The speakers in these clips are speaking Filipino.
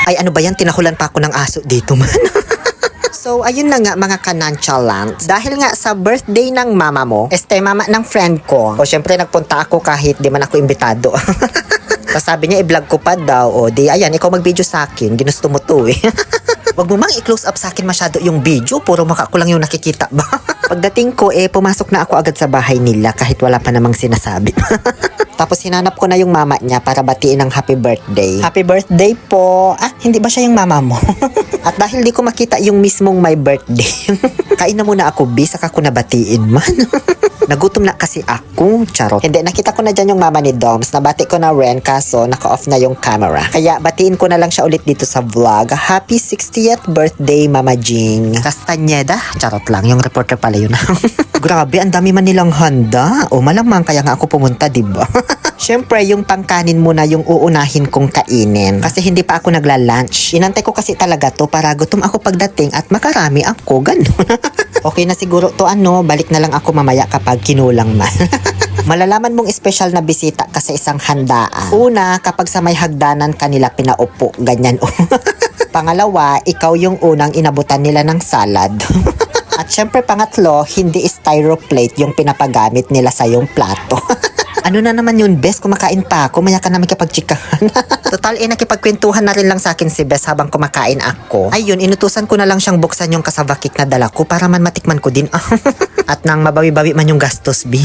Ay ano ba yan, tinahulan pa ako ng aso dito man. So, ayun na nga mga kanonchalant. Dahil nga sa birthday ng mama mo, mama ng friend ko. O syempre nagpunta ako kahit di man ako imbitado. Tapos sabi niya i-vlog ko pa daw. O di ayan, ikaw mag-video sa akin. Ginusto mo to eh. Wag mo mang i-close up sa akin masyado yung video. Puro maka ko lang yung nakikita ba? Pagdating ko pumasok na ako agad sa bahay nila kahit wala pa namang sinasabi. Tapos hinanap ko na yung mama niya para batiin ng happy birthday. Happy birthday po. Ah, hindi ba siya yung mama mo? At dahil di ko makita yung mismong my birthday, kain na muna ako, saka ko nabatiin man. Nagutom na kasi ako, charot. Hindi, nakita ko na dyan yung mama ni Doms. Nabati ko na rin, kaso naka-off na yung camera. Kaya batiin ko na lang siya ulit dito sa vlog. Happy 60th birthday, Mama Jing. Castañeda? Charot lang, yung reporter pala yun. Grabe, ang dami man nilang handa. O malamang kaya nga ako pumunta, diba? Syempre, yung pangkanin muna yung uunahin kong kainin. Kasi hindi pa ako nagla-lunch. Inantay ko kasi talaga to para gutom ako pagdating at makarami ako, ganun. Okay na siguro to balik na lang ako mamaya kapag kinulang man. Malalaman mong espesyal na bisita ka sa isang handaan. Una, kapag sa may hagdanan kanila pinaupo, ganyan o. Pangalawa, ikaw yung unang inabutan nila ng salad. At syempre pangatlo, hindi styroplate yung pinapagamit nila sa yung plato. Ano na naman yun, Bes? Kumakain pa ako. Maya ka namin kapag-chikahan. Total, nakipagkwentuhan na rin lang sa akin si Bes habang kumakain ako. Ayun, inutusan ko na lang siyang buksan yung kasavakik na dala ko para man matikman ko din. At nang mabawi-bawi man yung gastos, B.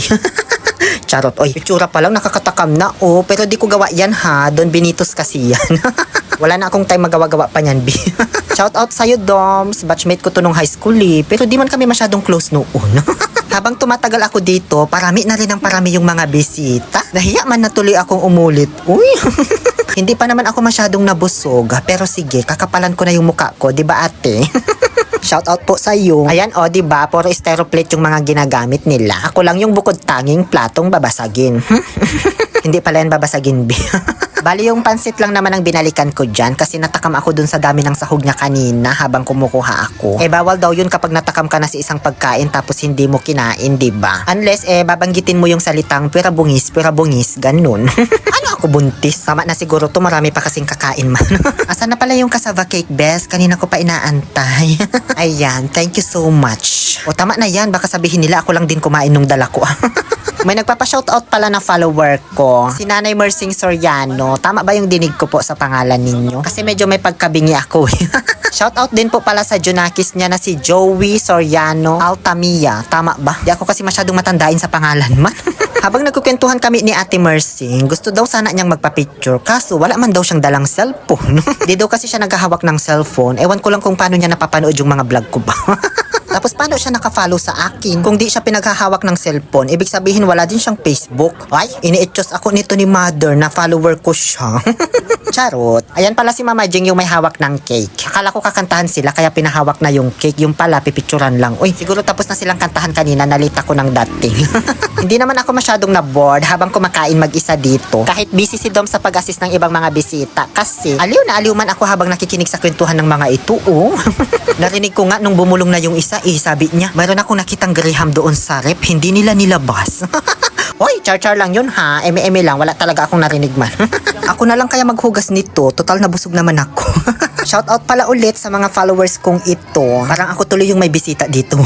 Charot. Oy, pitsura pa lang, nakakatakam na. Oh, pero di ko gawa yan ha. Don Benitos kasi yan. Wala na akong time magawa-gawa pa niyan, B. Shout out sa'yo, Doms. Batchmate ko to nung high school Pero di man kami masyadong close noon. Habang tumatagal ako dito, parami na rin ang parami yung mga bisita. Nahiya man natuloy akong umulit. Uy! Hindi pa naman ako masyadong nabusog. Pero sige, kakapalan ko na yung muka ko. Diba ate? Shout out po sa iyo. Ayan diba? Puro styroplate yung mga ginagamit nila. Ako lang yung bukod tanging platong babasagin. Hindi pala yan babasagin, B. Bali yung pansit lang naman ang binalikan ko dyan kasi natakam ako dun sa dami ng sahog niya kanina habang kumukuha ako. Bawal daw yun kapag natakam ka na sa isang pagkain tapos hindi mo kinain, diba? Unless babanggitin mo yung salitang pwera bungis, ganun. Ano ako buntis? Tama na siguro to, marami pa kasing kakain man. Asan na pala yung cassava cake, Bes? Kanina ko pa inaantay. Ayan, thank you so much. O tama na yan, baka sabihin nila ako lang din kumain nung dala ko. May nagpapa-shoutout pala na follower ko, si Nanay Mersing Soriano. Tama ba yung dinig ko po sa pangalan ninyo? Kasi medyo may pagkabingi ako. Shoutout din po pala sa Junakis niya na si Joey Soriano Altamia. Tama ba? Di ako kasi masyadong matandain sa pangalan man. Habang nagkukwentuhan kami ni Ate Mersing, gusto daw sana niyang magpa-picture. Kaso wala man daw siyang dalang cellphone. Di daw kasi siya naghahawak ng cellphone. Ewan ko lang kung paano niya napapanood yung mga vlog ko ba. Tapos paano siya nakafollow sa akin? Kung di siya pinaghahawak ng cellphone, ibig sabihin wala din siyang Facebook. Ay, iniitchos ako nito ni Mother na follower ko siya. Charot. Ayan pala si Mama Jing yung may hawak ng cake. Akala ko kakantahan sila kaya pinahawak na yung cake. Yung pala, pipicturan lang. Uy, siguro tapos na silang kantahan kanina, nalita ko ng dating. Hindi naman ako masyadong na-bored habang kumakain mag-isa dito. Kahit busy si Dom sa pag-assist ng ibang mga bisita. Kasi, aliw na aliw man ako habang nakikinig sa kwentuhan ng mga ito. Narinig ko nga nung bumulong na yung isa, sabi niya, mayroon akong nakitang graham doon sa rep, hindi nila nilabas. Hoy, char-char lang yun ha. Eme-eme lang, wala talaga akong narinig man. Ako na lang kaya maghugas nito, total nabusog naman ako. Shoutout pala ulit sa mga followers kong ito. Parang ako tuloy yung may bisita dito.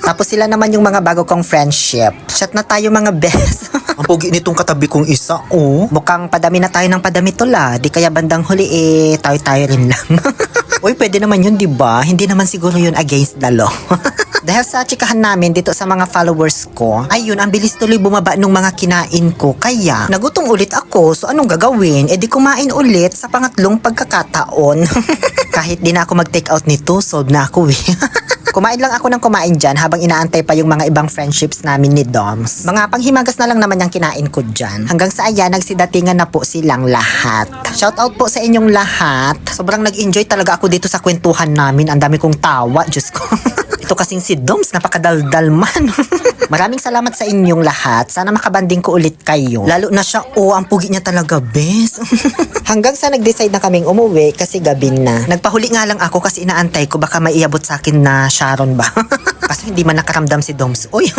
Tapos sila naman yung mga bago kong friendship. Chat na tayo mga best. Ang pogi nitong katabi kong isa, Mukhang padami na tayo ng padami tula. Di kaya bandang huli tayo-tayo rin lang. Uy, pwede naman yun, diba? Hindi naman siguro yun against the law. Dahil sa chikahan namin dito sa mga followers ko, ayun, ang bilis tuloy bumaba nung mga kinain ko. Kaya, nagutom ulit ako. So, anong gagawin? Di kumain ulit sa pangatlong pagkakataon. Kahit di na ako mag-take out nito, sold na ako Kumain lang ako ng kumain dyan habang inaantay pa yung mga ibang friendships namin ni Doms. Mga panghimagas na lang naman yung kinain ko dyan. Hanggang sa ayan, nagsidatingan na po silang lahat. Shoutout po sa inyong lahat. Sobrang nag-enjoy talaga ako dito sa kwentuhan namin. Ang dami kong tawa, Diyos ko. Ito kasing si Doms, napakadaldal man. Maraming salamat sa inyong lahat. Sana makabanding ko ulit kayo. Lalo na siya, ang pugi niya talaga, bes. Hanggang sa nag-decide na kaming umuwi kasi gabi na. Nagpahuli nga lang ako kasi inaantay ko baka maiabot sa akin na Sharon ba. Kaso hindi man nakaramdam si Doms. Uy,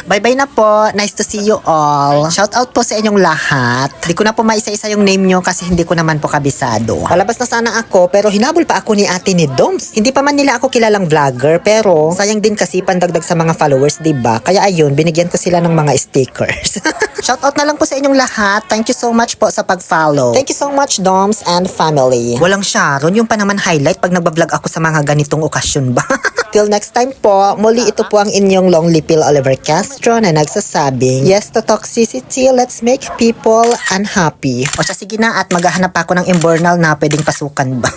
bye-bye na po. Nice to see you all. Shout out po sa inyong lahat. Di ko na po maisa-isa yung name nyo kasi hindi ko naman po kabisado. Palabas na sana ako pero hinabol pa ako ni ate ni Doms. Hindi pa man nila ako kilalang vlogger pero sayang din kasi pandagdag sa mga followers, diba? Kaya ayun, binigyan ko sila ng mga stickers. Shout out na lang po sa inyong lahat. Thank you so much po sa pag-follow. Thank you so much, Doms and family. Walang Sharon, yung pa naman highlight pag nagbablog ako sa mga ganitong okasyon ba? Till next time po, muli ito po ang inyong Lonely Pill Oliver Castro na nagsasabing, yes to toxicity, let's make people unhappy. O siya, sige na at maghahanap ako ng imbornal na pwedeng pasukan ba?